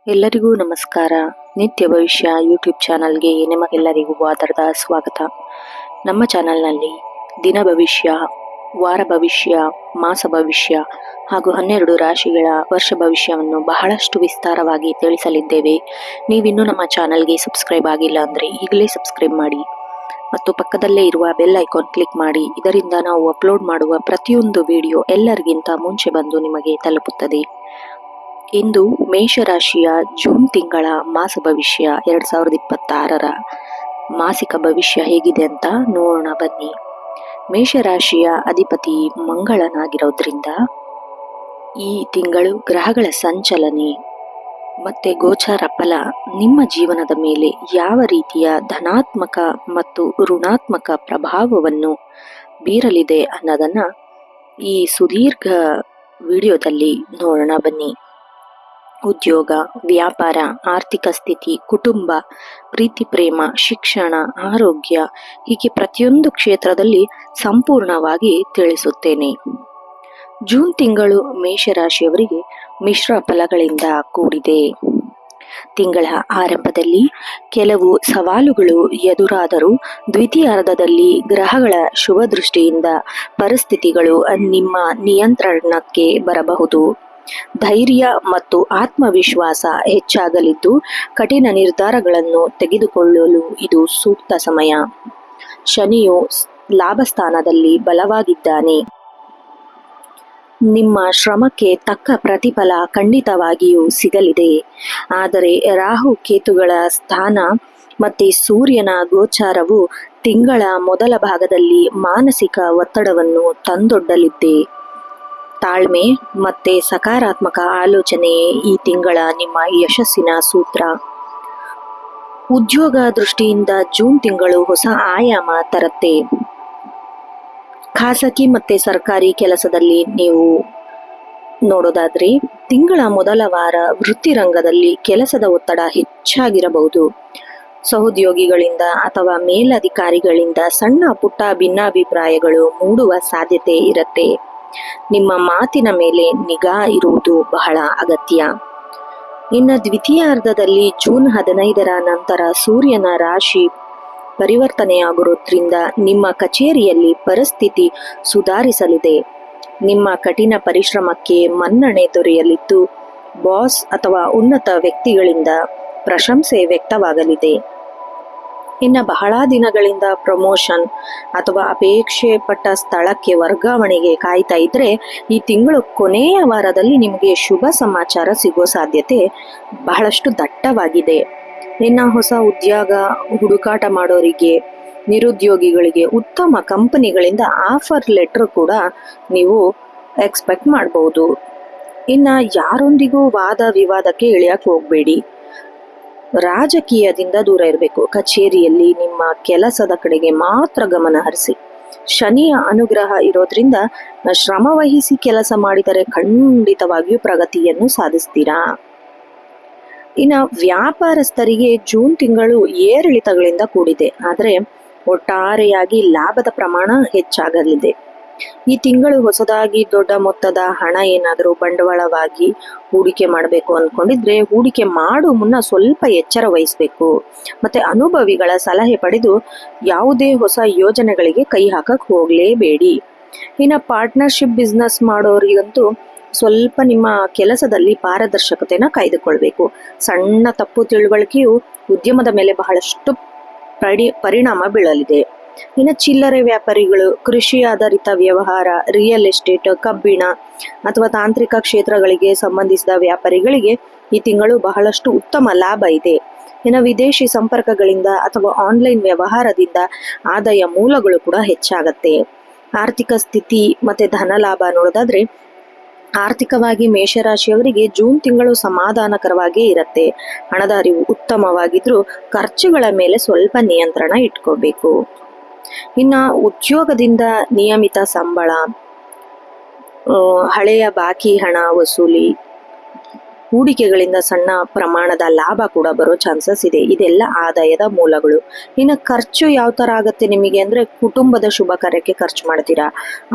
ಎಲ್ಲರಿಗೂ ನಮಸ್ಕಾರ. ನಿತ್ಯ ಭವಿಷ್ಯ ಯೂಟ್ಯೂಬ್ ಚಾನಲ್ಗೆ ನಿಮಗೆಲ್ಲರಿಗೂ ಆದರದ ಸ್ವಾಗತ. ನಮ್ಮ ಚಾನಲ್ನಲ್ಲಿ ದಿನ ಭವಿಷ್ಯ, ವಾರ ಭವಿಷ್ಯ, ಮಾಸ ಭವಿಷ್ಯ ಹಾಗೂ 12 ರಾಶಿಗಳ ವರ್ಷ ಭವಿಷ್ಯವನ್ನು ಬಹಳಷ್ಟು ವಿಸ್ತಾರವಾಗಿ ತಿಳಿಸಲಿದ್ದೇವೆ. ನೀವಿನ್ನೂ ನಮ್ಮ ಚಾನಲ್ಗೆ ಸಬ್ಸ್ಕ್ರೈಬ್ ಆಗಿಲ್ಲ ಅಂದರೆ ಈಗಲೇ ಸಬ್ಸ್ಕ್ರೈಬ್ ಮಾಡಿ ಮತ್ತು ಪಕ್ಕದಲ್ಲೇ ಇರುವ ಬೆಲ್ ಐಕಾನ್ ಕ್ಲಿಕ್ ಮಾಡಿ. ಇದರಿಂದ ನಾವು ಅಪ್ಲೋಡ್ ಮಾಡುವ ಪ್ರತಿಯೊಂದು ವಿಡಿಯೋ ಎಲ್ಲರಿಗಿಂತ ಮುಂಚೆ ಬಂದು ನಿಮಗೆ ತಲುಪುತ್ತದೆ. ಇಂದು ಮೇಷರಾಶಿಯ ಜೂನ್ ತಿಂಗಳ ಮಾಸ ಭವಿಷ್ಯ 2026ರ ಮಾಸಿಕ ಭವಿಷ್ಯ ಹೇಗಿದೆ ಅಂತ ನೋಡೋಣ ಬನ್ನಿ. ಮೇಷರಾಶಿಯ ಅಧಿಪತಿ ಮಂಗಳನಾಗಿರೋದ್ರಿಂದ ಈ ತಿಂಗಳು ಗ್ರಹಗಳ ಸಂಚಲನೆ ಮತ್ತೆ ಗೋಚಾರ ಫಲ ನಿಮ್ಮ ಜೀವನದ ಮೇಲೆ ಯಾವ ರೀತಿಯ ಧನಾತ್ಮಕ ಮತ್ತು ಋಣಾತ್ಮಕ ಪ್ರಭಾವವನ್ನು ಬೀರಲಿದೆ ಅನ್ನೋದನ್ನ ಈ ಸುದೀರ್ಘ ವಿಡಿಯೋದಲ್ಲಿ ನೋಡೋಣ ಬನ್ನಿ. ಉದ್ಯೋಗ, ವ್ಯಾಪಾರ, ಆರ್ಥಿಕ ಸ್ಥಿತಿ, ಕುಟುಂಬ, ಪ್ರೀತಿ ಪ್ರೇಮ, ಶಿಕ್ಷಣ, ಆರೋಗ್ಯ ಹೀಗೆ ಪ್ರತಿಯೊಂದು ಕ್ಷೇತ್ರದಲ್ಲಿ ಸಂಪೂರ್ಣವಾಗಿ ತಿಳಿಸುತ್ತೇನೆ. ಜೂನ್ ತಿಂಗಳು ಮೇಷರಾಶಿಯವರಿಗೆ ಮಿಶ್ರ ಫಲಗಳಿಂದ ಕೂಡಿದೆ. ತಿಂಗಳ ಆರಂಭದಲ್ಲಿ ಕೆಲವು ಸವಾಲುಗಳು ಎದುರಾದರೂ ದ್ವಿತೀಯಾರ್ಧದಲ್ಲಿ ಗ್ರಹಗಳ ಶುಭ ದೃಷ್ಟಿಯಿಂದ ಪರಿಸ್ಥಿತಿಗಳು ನಿಮ್ಮ ನಿಯಂತ್ರಣಕ್ಕೆ ಬರಬಹುದು. ಧೈರ್ಯ ಮತ್ತು ಆತ್ಮವಿಶ್ವಾಸ ಹೆಚ್ಚಾಗಲಿದ್ದು ಕಠಿಣ ನಿರ್ಧಾರಗಳನ್ನು ತೆಗೆದುಕೊಳ್ಳಲು ಇದು ಸೂಕ್ತ ಸಮಯ. ಶನಿಯು ಲಾಭಸ್ಥಾನದಲ್ಲಿ ಬಲವಾಗಿದ್ದಾನೆ. ನಿಮ್ಮ ಶ್ರಮಕ್ಕೆ ತಕ್ಕ ಪ್ರತಿಫಲ ಖಂಡಿತವಾಗಿಯೂ ಸಿಗಲಿದೆ. ಆದರೆ ರಾಹು ಕೇತುಗಳ ಸ್ಥಾನ ಮತ್ತೆ ಸೂರ್ಯನ ಗೋಚಾರವು ತಿಂಗಳ ಮೊದಲ ಭಾಗದಲ್ಲಿ ಮಾನಸಿಕ ಒತ್ತಡವನ್ನು ತಂದೊಡ್ಡಲಿದೆ. ತಾಳ್ಮೆ ಮತ್ತೆ ಸಕಾರಾತ್ಮಕ ಆಲೋಚನೆಯೇ ಈ ತಿಂಗಳ ನಿಮ್ಮ ಯಶಸ್ಸಿನ ಸೂತ್ರ. ಉದ್ಯೋಗ ದೃಷ್ಟಿಯಿಂದ ಜೂನ್ ತಿಂಗಳು ಹೊಸ ಆಯಾಮ ತರುತ್ತೆ. ಖಾಸಗಿ ಮತ್ತೆ ಸರ್ಕಾರಿ ಕೆಲಸದಲ್ಲಿ ನೀವು ನೋಡೋದಾದ್ರೆ ತಿಂಗಳ ಮೊದಲ ವಾರ ವೃತ್ತಿ ರಂಗದಲ್ಲಿ ಕೆಲಸದ ಒತ್ತಡ ಹೆಚ್ಚಾಗಿರಬಹುದು. ಸಹೋದ್ಯೋಗಿಗಳಿಂದ ಅಥವಾ ಮೇಲಧಿಕಾರಿಗಳಿಂದ ಸಣ್ಣ ಪುಟ್ಟ ಭಿನ್ನಾಭಿಪ್ರಾಯಗಳು ಮೂಡುವ ಸಾಧ್ಯತೆ ಇರುತ್ತೆ. ನಿಮ್ಮ ಮಾತಿನ ಮೇಲೆ ನಿಗಾ ಇರುವುದು ಬಹಳ ಅಗತ್ಯ. ಇನ್ನು ದ್ವಿತೀಯಾರ್ಧದಲ್ಲಿ ಜೂನ್ 15ರ ನಂತರ ಸೂರ್ಯನ ರಾಶಿ ಪರಿವರ್ತನೆಯಾಗಿರೋದ್ರಿಂದ ನಿಮ್ಮ ಕಚೇರಿಯಲ್ಲಿ ಪರಿಸ್ಥಿತಿ ಸುಧಾರಿಸಲಿದೆ. ನಿಮ್ಮ ಕಠಿಣ ಪರಿಶ್ರಮಕ್ಕೆ ಮನ್ನಣೆ ದೊರೆಯಲಿದ್ದು ಬಾಸ್ ಅಥವಾ ಉನ್ನತ ವ್ಯಕ್ತಿಗಳಿಂದ ಪ್ರಶಂಸೆ ವ್ಯಕ್ತವಾಗಲಿದೆ. ಇನ್ನು ಬಹಳ ದಿನಗಳಿಂದ ಪ್ರಮೋಷನ್ ಅಥವಾ ಅಪೇಕ್ಷೆ ಪಟ್ಟ ಸ್ಥಳಕ್ಕೆ ವರ್ಗಾವಣೆಗೆ ಕಾಯ್ತಾ ಇದ್ರೆ ಈ ತಿಂಗಳು ಕೊನೆಯ ವಾರದಲ್ಲಿ ನಿಮಗೆ ಶುಭ ಸಮಾಚಾರ ಸಿಗೋ ಸಾಧ್ಯತೆ ಬಹಳಷ್ಟು ದಟ್ಟವಾಗಿದೆ. ಇನ್ನು ಹೊಸ ಉದ್ಯೋಗ ಹುಡುಕಾಟ ಮಾಡೋರಿಗೆ, ನಿರುದ್ಯೋಗಿಗಳಿಗೆ ಉತ್ತಮ ಕಂಪನಿಗಳಿಂದ ಆಫರ್ ಲೆಟರ್ ಕೂಡ ನೀವು ಎಕ್ಸ್ಪೆಕ್ಟ್ ಮಾಡಬಹುದು. ಇನ್ನು ಯಾರೊಂದಿಗೂ ವಾದ ವಿವಾದಕ್ಕೆ ಇಳಿಯಕ್ಕೆ ಹೋಗಬೇಡಿ. ರಾಜಕೀಯದಿಂದ ದೂರ ಇರಬೇಕು. ಕಚೇರಿಯಲ್ಲಿ ನಿಮ್ಮ ಕೆಲಸದ ಕಡೆಗೆ ಮಾತ್ರ ಗಮನ ಹರಿಸಿ. ಶನಿಯ ಅನುಗ್ರಹ ಇರೋದ್ರಿಂದ ಶ್ರಮ ವಹಿಸಿ ಕೆಲಸ ಮಾಡಿದರೆ ಖಂಡಿತವಾಗಿಯೂ ಪ್ರಗತಿಯನ್ನು ಸಾಧಿಸ್ತೀರಾ. ಇನ್ನು ವ್ಯಾಪಾರಸ್ಥರಿಗೆ ಜೂನ್ ತಿಂಗಳು ಏರಿಳಿತಗಳಿಂದ ಕೂಡಿದೆ. ಆದರೆ ಒಟ್ಟಾರೆಯಾಗಿ ಲಾಭದ ಪ್ರಮಾಣ ಹೆಚ್ಚಾಗಲಿದೆ. ಈ ತಿಂಗಳು ಹೊಸದಾಗಿ ದೊಡ್ಡ ಮೊತ್ತದ ಹಣ ಏನಾದರೂ ಬಂಡವಾಳವಾಗಿ ಹೂಡಿಕೆ ಮಾಡಬೇಕು ಅಂದ್ಕೊಂಡಿದ್ರೆ ಹೂಡಿಕೆ ಮಾಡೋ ಮುನ್ನ ಸ್ವಲ್ಪ ಎಚ್ಚರ ವಹಿಸಬೇಕು. ಮತ್ತೆ ಅನುಭವಿಗಳ ಸಲಹೆ ಪಡೆದು ಯಾವುದೇ ಹೊಸ ಯೋಜನೆಗಳಿಗೆ ಕೈ ಹಾಕಕ್ಕೆ ಹೋಗಲೇಬೇಡಿ. ಇನ್ನು ಪಾರ್ಟ್ನರ್ಶಿಪ್ ಬಿಸ್ನೆಸ್ ಮಾಡೋರಿಗಂತೂ ಸ್ವಲ್ಪ ನಿಮ್ಮ ಕೆಲಸದಲ್ಲಿ ಪಾರದರ್ಶಕತೆನ ಕಾಯ್ದುಕೊಳ್ಬೇಕು. ಸಣ್ಣ ತಪ್ಪು ತಿಳುವಳಿಕೆಯು ಉದ್ಯಮದ ಮೇಲೆ ಬಹಳಷ್ಟು ಪರಿಣಾಮ ಬೀಳಲಿದೆ. ಇನ್ನು ಚಿಲ್ಲರೆ ವ್ಯಾಪಾರಿಗಳು, ಕೃಷಿ ಆಧಾರಿತ ವ್ಯವಹಾರ, ರಿಯಲ್ ಎಸ್ಟೇಟ್, ಕಬ್ಬಿಣ ಅಥವಾ ತಾಂತ್ರಿಕ ಕ್ಷೇತ್ರಗಳಿಗೆ ಸಂಬಂಧಿಸಿದ ವ್ಯಾಪಾರಿಗಳಿಗೆ ಈ ತಿಂಗಳು ಬಹಳಷ್ಟು ಉತ್ತಮ ಲಾಭ ಇದೆ. ಇನ್ನು ವಿದೇಶಿ ಸಂಪರ್ಕಗಳಿಂದ ಅಥವಾ ಆನ್ಲೈನ್ ವ್ಯವಹಾರದಿಂದ ಆದಾಯ ಮೂಲಗಳು ಕೂಡ ಹೆಚ್ಚಾಗತ್ತೆ. ಆರ್ಥಿಕ ಸ್ಥಿತಿ ಮತ್ತೆ ಧನ ಲಾಭ ನೋಡೋದಾದ್ರೆ ಆರ್ಥಿಕವಾಗಿ ಮೇಷರಾಶಿಯವರಿಗೆ ಜೂನ್ ತಿಂಗಳು ಸಮಾಧಾನಕರವಾಗೇ ಇರುತ್ತೆ. ಹಣದ ಅರಿವು ಉತ್ತಮವಾಗಿದ್ರೂ ಖರ್ಚುಗಳ ಮೇಲೆ ಸ್ವಲ್ಪ ನಿಯಂತ್ರಣ ಇಟ್ಕೋಬೇಕು. ಇನ್ನು ಉದ್ಯೋಗದಿಂದ ನಿಯಮಿತ ಸಂಬಳ, ಹಳೆಯ ಬಾಕಿ ಹಣ ವಸೂಲಿ, ಹೂಡಿಕೆಗಳಿಂದ ಸಣ್ಣ ಪ್ರಮಾಣದ ಲಾಭ ಕೂಡ ಬರೋ ಚಾನ್ಸಸ್ ಇದೆ. ಇದೆಲ್ಲ ಆದಾಯದ ಮೂಲಗಳು. ಇನ್ನು ಖರ್ಚು ಯಾವ ಥರ ಆಗುತ್ತೆ ನಿಮಗೆ ಅಂದರೆ ಕುಟುಂಬದ ಶುಭ ಕಾರ್ಯಕ್ಕೆ ಖರ್ಚು ಮಾಡ್ತೀರಾ,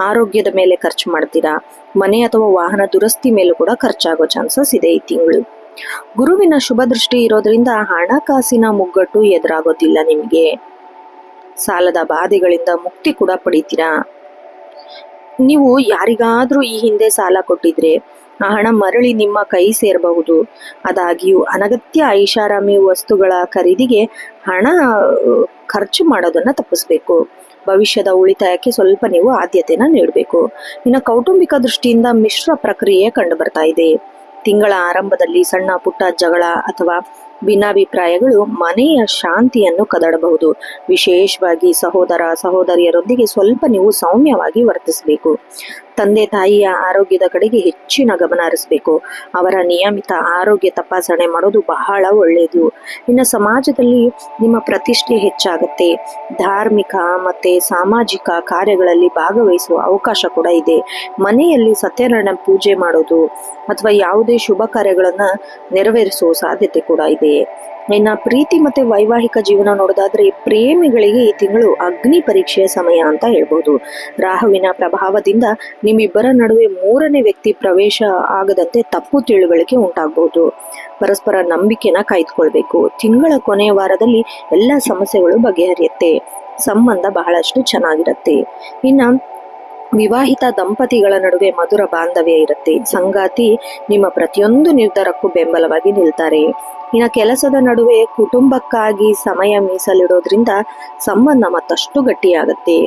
ಆರೋಗ್ಯದ ಮೇಲೆ ಖರ್ಚು ಮಾಡ್ತೀರಾ, ಮನೆ ಅಥವಾ ವಾಹನ ದುರಸ್ತಿ ಮೇಲೂ ಕೂಡ ಖರ್ಚಾಗೋ ಚಾನ್ಸಸ್ ಇದೆ ಈ ತಿಂಗಳು. ಗುರುವಿನ ಶುಭ ದೃಷ್ಟಿ ಇರೋದ್ರಿಂದ ಹಣಕಾಸಿನ ಮುಗ್ಗಟ್ಟು ಎದುರಾಗೋದಿಲ್ಲ. ನಿಮಗೆ ಸಾಲದ ಬಾಧೆಗಳಿಂದ ಮುಕ್ತಿ ಕೂಡ ಪಡಿತೀರಾ. ನೀವು ಯಾರಿಗಾದ್ರೂ ಈ ಹಿಂದೆ ಸಾಲ ಕೊಟ್ಟಿದ್ರೆ ಆ ಹಣ ಮರಳಿ ನಿಮ್ಮ ಕೈ ಸೇರಬಹುದು. ಆದಾಗ್ಯೂ ಅನಗತ್ಯ ಐಷಾರಾಮಿ ವಸ್ತುಗಳ ಖರೀದಿಗೆ ಹಣ ಖರ್ಚು ಮಾಡೋದನ್ನ ತಪ್ಪಿಸ್ಬೇಕು. ಭವಿಷ್ಯದ ಉಳಿತಾಯಕ್ಕೆ ಸ್ವಲ್ಪ ನೀವು ಆದ್ಯತೆನ ನೀಡಬೇಕು. ಇನ್ನು ಕೌಟುಂಬಿಕ ದೃಷ್ಟಿಯಿಂದ ಮಿಶ್ರ ಪ್ರಕ್ರಿಯೆ ಕಂಡು ಬರ್ತಾ ಇದೆ. ತಿಂಗಳ ಆರಂಭದಲ್ಲಿ ಸಣ್ಣ ಪುಟ್ಟ ಜಗಳ ಅಥವಾ ಭಿನ್ನಾಭಿಪ್ರಾಯಗಳು ಮನೆಯ ಶಾಂತಿಯನ್ನು ಕದಡಬಹುದು. ವಿಶೇಷವಾಗಿ ಸಹೋದರ ಸಹೋದರಿಯರೊಂದಿಗೆ ಸ್ವಲ್ಪ ನೀವು ಸೌಮ್ಯವಾಗಿ ವರ್ತಿಸಬೇಕು. ತಂದೆ ತಾಯಿಯ ಆರೋಗ್ಯದ ಕಡೆಗೆ ಹೆಚ್ಚಿನ ಗಮನ ಹರಿಸಬೇಕು. ಅವರ ನಿಯಮಿತ ಆರೋಗ್ಯ ತಪಾಸಣೆ ಮಾಡೋದು ಬಹಳ ಒಳ್ಳೆಯದು. ಇನ್ನು ಸಮಾಜದಲ್ಲಿ ನಿಮ್ಮ ಪ್ರತಿಷ್ಠೆ ಹೆಚ್ಚಾಗುತ್ತೆ. ಧಾರ್ಮಿಕ ಮತ್ತೆ ಸಾಮಾಜಿಕ ಕಾರ್ಯಗಳಲ್ಲಿ ಭಾಗವಹಿಸುವ ಅವಕಾಶ ಕೂಡ ಇದೆ. ಮನೆಯಲ್ಲಿ ಸತ್ಯನಾರಾಯಣ ಪೂಜೆ ಮಾಡೋದು ಅಥವಾ ಯಾವುದೇ ಶುಭ ಕಾರ್ಯಗಳನ್ನ ನೆರವೇರಿಸುವ ಸಾಧ್ಯತೆ ಕೂಡ ಇದೆ. ಇನ್ನು ಪ್ರೀತಿ ಮತ್ತೆ ವೈವಾಹಿಕ ಜೀವನ ನೋಡೋದಾದ್ರೆ ಪ್ರೇಮಿಗಳಿಗೆ ಈ ತಿಂಗಳು ಅಗ್ನಿ ಪರೀಕ್ಷೆಯ ಸಮಯ ಅಂತ ಹೇಳ್ಬೋದು. ರಾಹುವಿನ ಪ್ರಭಾವದಿಂದ ನಿಮ್ಮಿಬ್ಬರ ನಡುವೆ ಮೂರನೇ ವ್ಯಕ್ತಿ ಪ್ರವೇಶ ಆಗದಂತೆ ತಪ್ಪು ತಿಳುವಳಿಕೆ ಉಂಟಾಗಬಹುದು. ಪರಸ್ಪರ ನಂಬಿಕೆನ ಕಾಯ್ದುಕೊಳ್ಬೇಕು. ತಿಂಗಳ ಕೊನೆಯ ವಾರದಲ್ಲಿ ಎಲ್ಲ ಸಮಸ್ಯೆಗಳು ಬಗೆಹರಿಯುತ್ತೆ. ಸಂಬಂಧ ಬಹಳಷ್ಟು ಚೆನ್ನಾಗಿರುತ್ತೆ. ಇನ್ನು ವಿವಾಹಿತ ದಂಪತಿಗಳ ನಡುವೆ ಮಧುರ ಬಾಂಧವ್ಯ ಇರುತ್ತೆ. ಸಂಗಾತಿ ನಿಮ್ಮ ಪ್ರತಿಯೊಂದು ನಿರ್ಧಾರಕ್ಕೂ ಬೆಂಬಲವಾಗಿ ನಿಲ್ತಾರೆ. ಇನ್ನು ಕೆಲಸದ ನಡುವೆ ಕುಟುಂಬಕ್ಕಾಗಿ ಸಮಯ ಮೀಸಲಿಡೋದ್ರಿಂದ ಸಂಬಂಧ ಮತ್ತಷ್ಟು ಗಟ್ಟಿಯಾಗತ್ತೆ.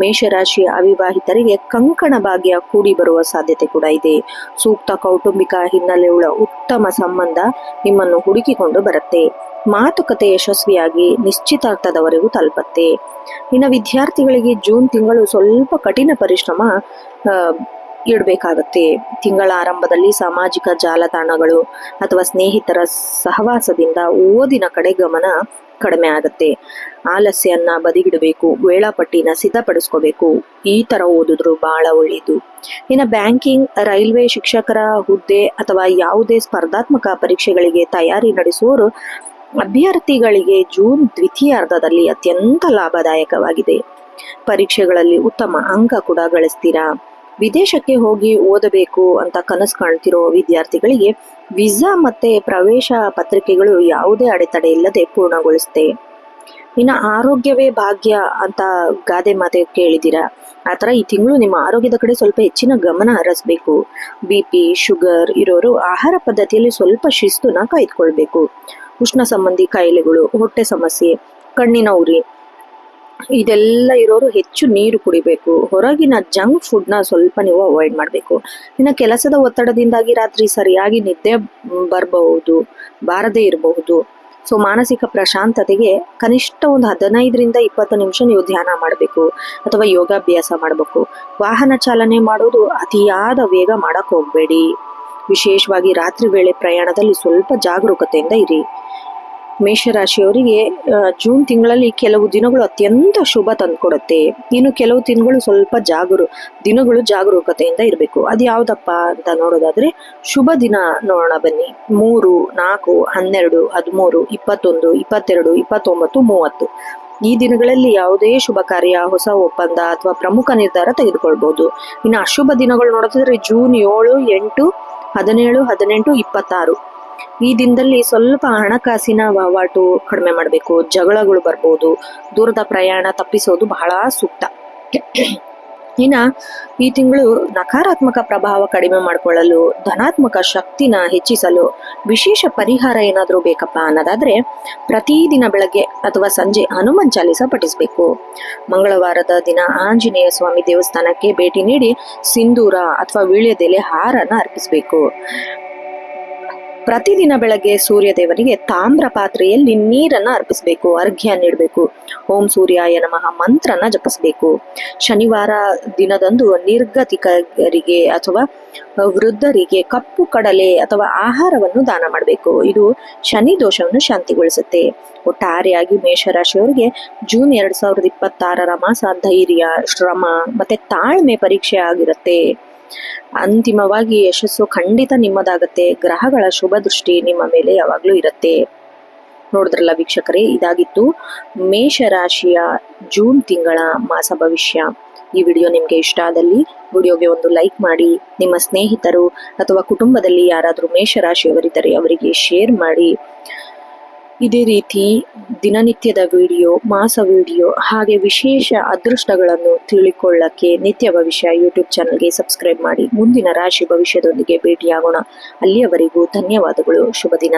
ಮೇಷರಾಶಿಯ ಅವಿವಾಹಿತರಿಗೆ ಕಂಕಣ ಭಾಗ್ಯ ಕೂಡಿ ಬರುವ ಸಾಧ್ಯತೆ ಕೂಡ ಇದೆ. ಸೂಕ್ತ ಕೌಟುಂಬಿಕ ಹಿನ್ನೆಲೆಯುಳ್ಳ ಉತ್ತಮ ಸಂಬಂಧ ನಿಮ್ಮನ್ನು ಹುಡುಕಿಕೊಂಡು ಬರುತ್ತೆ. ಮಾತುಕತೆ ಯಶಸ್ವಿಯಾಗಿ ನಿಶ್ಚಿತಾರ್ಥದವರೆಗೂ ತಲುಪತ್ತೆ. ಇನ್ನು ವಿದ್ಯಾರ್ಥಿಗಳಿಗೆ ಜೂನ್ ತಿಂಗಳು ಸ್ವಲ್ಪ ಕಠಿಣ ಪರಿಶ್ರಮ ಇಡಬೇಕಾಗತ್ತೆ. ತಿಂಗಳ ಆರಂಭದಲ್ಲಿ ಸಾಮಾಜಿಕ ಜಾಲತಾಣಗಳು ಅಥವಾ ಸ್ನೇಹಿತರ ಸಹವಾಸದಿಂದ ಓದಿನ ಕಡೆ ಗಮನ ಕಡಿಮೆ ಆಗುತ್ತೆ. ಆಲಸ್ಯನ್ನ ಬದಿಗಿಡಬೇಕು. ವೇಳಾಪಟ್ಟಿನ ಸಿದ್ಧಪಡಿಸ್ಕೋಬೇಕು. ಈ ತರ ಓದಿದ್ರು ಬಹಳ ಒಳ್ಳೆಯದು. ಇನ್ನು ಬ್ಯಾಂಕಿಂಗ್, ರೈಲ್ವೆ, ಶಿಕ್ಷಕರ ಹುದ್ದೆ ಅಥವಾ ಯಾವುದೇ ಸ್ಪರ್ಧಾತ್ಮಕ ಪರೀಕ್ಷೆಗಳಿಗೆ ತಯಾರಿ ನಡೆಸುವವರು ಅಭ್ಯರ್ಥಿಗಳಿಗೆ ಜೂನ್ ದ್ವಿತೀಯಾರ್ಧದಲ್ಲಿ ಅತ್ಯಂತ ಲಾಭದಾಯಕವಾಗಿದೆ. ಪರೀಕ್ಷೆಗಳಲ್ಲಿ ಉತ್ತಮ ಅಂಕ ಕೂಡ ಗಳಿಸ್ತೀರಾ. ವಿದೇಶಕ್ಕೆ ಹೋಗಿ ಓದಬೇಕು ಅಂತ ಕನಸು ಕಾಣ್ತಿರೋ ವಿದ್ಯಾರ್ಥಿಗಳಿಗೆ ವೀಸಾ ಮತ್ತೆ ಪ್ರವೇಶ ಪತ್ರಿಕೆಗಳು ಯಾವುದೇ ಅಡೆತಡೆ ಇಲ್ಲದೆ ಪೂರ್ಣಗೊಳಿಸುತ್ತೆ. ಇನ್ನು ಆರೋಗ್ಯವೇ ಭಾಗ್ಯ ಅಂತ ಗಾದೆ ಮಾತೆ ಕೇಳಿದ್ದೀರಾ. ಆತರ ಈ ತಿಂಗಳು ನಿಮ್ಮ ಆರೋಗ್ಯದ ಕಡೆ ಸ್ವಲ್ಪ ಹೆಚ್ಚಿನ ಗಮನ ಹರಿಸಬೇಕು. BP, ಶುಗರ್ ಇರೋರು ಆಹಾರ ಪದ್ಧತಿಯಲ್ಲಿ ಸ್ವಲ್ಪ ಶಿಸ್ತುನ ಕಾಯ್ದುಕೊಳ್ಬೇಕು. ಉಷ್ಣ ಸಂಬಂಧಿ ಕಾಯಿಲೆಗಳು, ಹೊಟ್ಟೆ ಸಮಸ್ಯೆ, ಕಣ್ಣಿನ ಉರಿ ಇದೆಲ್ಲ ಇರೋರು ಹೆಚ್ಚು ನೀರು ಕುಡಿಬೇಕು. ಹೊರಗಿನ ಜಂಕ್ ಫುಡ್ನ ಸ್ವಲ್ಪ ನೀವು ಅವಾಯ್ಡ್ ಮಾಡಬೇಕು. ಇನ್ನು ಕೆಲಸದ ಒತ್ತಡದಿಂದಾಗಿ ರಾತ್ರಿ ಸರಿಯಾಗಿ ನಿದ್ದೆ ಬಾರದೇ ಇರಬಹುದು. ಸೊ ಮಾನಸಿಕ ಪ್ರಶಾಂತತೆಗೆ ಕನಿಷ್ಠ ಒಂದು 15ರಿಂದ 20 ನಿಮಿಷ ನೀವು ಧ್ಯಾನ ಮಾಡಬೇಕು ಅಥವಾ ಯೋಗಾಭ್ಯಾಸ ಮಾಡಬೇಕು. ವಾಹನ ಚಾಲನೆ ಮಾಡೋದು ಅತಿಯಾದ ವೇಗ ಮಾಡಕ್ ಹೋಗ್ಬೇಡಿ. ವಿಶೇಷವಾಗಿ ರಾತ್ರಿ ವೇಳೆ ಪ್ರಯಾಣದಲ್ಲಿ ಸ್ವಲ್ಪ ಜಾಗರೂಕತೆಯಿಂದ ಇರಿ. ಮೇಷರಾಶಿಯವರಿಗೆ ಜೂನ್ ತಿಂಗಳಲ್ಲಿ ಕೆಲವು ದಿನಗಳು ಅತ್ಯಂತ ಶುಭ ತಂದುಕೊಡುತ್ತೆ. ಇನ್ನು ಕೆಲವು ದಿನಗಳು ಸ್ವಲ್ಪ ದಿನಗಳು ಜಾಗರೂಕತೆಯಿಂದ ಇರಬೇಕು. ಅದು ಯಾವ್ದಪ್ಪ ಅಂತ ನೋಡೋದಾದ್ರೆ ಶುಭ ದಿನ ನೋಡೋಣ ಬನ್ನಿ. 3, 4, 12, 13, 21, 22, 29, 30 ಈ ದಿನಗಳಲ್ಲಿ ಯಾವುದೇ ಶುಭ ಕಾರ್ಯ, ಹೊಸ ಒಪ್ಪಂದ ಅಥವಾ ಪ್ರಮುಖ ನಿರ್ಧಾರ ತೆಗೆದುಕೊಳ್ಬಹುದು. ಇನ್ನು ಅಶುಭ ದಿನಗಳು ನೋಡೋದಾದ್ರೆ ಜೂನ್ 7, 8, 17, 18, 26 ಈ ದಿನದಲ್ಲಿ ಸ್ವಲ್ಪ ಹಣಕಾಸಿನ ವಹಿವಾಟು ಕಡಿಮೆ ಮಾಡಬೇಕು. ಜಗಳಗಳು ಬರ್ಬೋದು. ದೂರದ ಪ್ರಯಾಣ ತಪ್ಪಿಸೋದು ಬಹಳ ಸೂಕ್ತ. ಇನ್ನ ಈ ತಿಂಗಳು ನಕಾರಾತ್ಮಕ ಪ್ರಭಾವ ಕಡಿಮೆ ಮಾಡಿಕೊಳ್ಳಲು, ಧನಾತ್ಮಕ ಶಕ್ತಿನ ಹೆಚ್ಚಿಸಲು ವಿಶೇಷ ಪರಿಹಾರ ಏನಾದರೂ ಬೇಕಪ್ಪ ಅನ್ನೋದಾದ್ರೆ ಪ್ರತಿದಿನ ಬೆಳಗ್ಗೆ ಅಥವಾ ಸಂಜೆ ಹನುಮಾನ್ ಚಾಲಿಸ ಪಠಿಸಬೇಕು. ಮಂಗಳವಾರದ ದಿನ ಆಂಜನೇಯ ಸ್ವಾಮಿ ದೇವಸ್ಥಾನಕ್ಕೆ ಭೇಟಿ ನೀಡಿ ಸಿಂಧೂರ ಅಥವಾ ವೀಳ್ಯದೆಲೆ ಹಾರನ ಅರ್ಪಿಸಬೇಕು. ಪ್ರತಿದಿನ ಬೆಳಗ್ಗೆ ಸೂರ್ಯದೇವನಿಗೆ ತಾಮ್ರ ಪಾತ್ರೆಯಲ್ಲಿ ನೀರನ್ನ ಅರ್ಪಿಸಬೇಕು, ಅರ್ಘ್ಯ ನೀಡಬೇಕು. ಓಂ ಸೂರ್ಯಾಯ ನಮಃ ಮಂತ್ರನ ಜಪಿಸಬೇಕು. ಶನಿವಾರ ದಿನದಂದು ನಿರ್ಗತಿಕರಿಗೆ ಅಥವಾ ವೃದ್ಧರಿಗೆ ಕಪ್ಪು ಕಡಲೆ ಅಥವಾ ಆಹಾರವನ್ನು ದಾನ ಮಾಡಬೇಕು. ಇದು ಶನಿ ದೋಷವನ್ನು ಶಾಂತಿಗೊಳಿಸುತ್ತೆ. ಒಟ್ಟಾರೆಯಾಗಿ ಮೇಷರಾಶಿಯವರಿಗೆ ಜೂನ್ 2026 ಮಾಸ ಧೈರ್ಯ, ಶ್ರಮ ಮತ್ತೆ ತಾಳ್ಮೆ ಪರೀಕ್ಷೆ ಆಗಿರುತ್ತೆ. ಅಂತಿಮವಾಗಿ ಯಶಸ್ಸು ಖಂಡಿತ ನಿಮ್ಮದಾಗತ್ತೆ. ಗ್ರಹಗಳ ಶುಭ ದೃಷ್ಟಿ ನಿಮ್ಮ ಮೇಲೆ ಯಾವಾಗ್ಲೂ ಇರುತ್ತೆ. ನೋಡಿದ್ರಲ್ಲ ವೀಕ್ಷಕರೇ, ಇದಾಗಿತ್ತು ಮೇಷರಾಶಿಯ ಜೂನ್ ತಿಂಗಳ ಮಾಸ ಭವಿಷ್ಯ. ಈ ವಿಡಿಯೋ ನಿಮಗೆ ಇಷ್ಟ ಆದಲ್ಲಿ ವಿಡಿಯೋಗೆ ಒಂದು ಲೈಕ್ ಮಾಡಿ, ನಿಮ್ಮ ಸ್ನೇಹಿತರು ಅಥವಾ ಕುಟುಂಬದಲ್ಲಿ ಯಾರಾದರೂ ಮೇಷರಾಶಿಯವರಿದ್ದರೆ ಅವರಿಗೆ ಶೇರ್ ಮಾಡಿ. ಇದೇ ರೀತಿ ದಿನನಿತ್ಯದ ವಿಡಿಯೋ, ಮಾಸ ವಿಡಿಯೋ ಹಾಗೆ ವಿಶೇಷ ಅದೃಷ್ಟಗಳನ್ನು ತಿಳಿಕೊಳ್ಳಕ್ಕೆ ನಿತ್ಯ ಭವಿಷ್ಯ ಯೂಟ್ಯೂಬ್ ಚಾನಲ್ಗೆ ಸಬ್ಸ್ಕ್ರೈಬ್ ಮಾಡಿ. ಮುಂದಿನ ರಾಶಿ ಭವಿಷ್ಯದೊಂದಿಗೆ ಭೇಟಿಯಾಗೋಣ. ಅಲ್ಲಿಯವರೆಗೂ ಧನ್ಯವಾದಗಳು. ಶುಭ ದಿನ.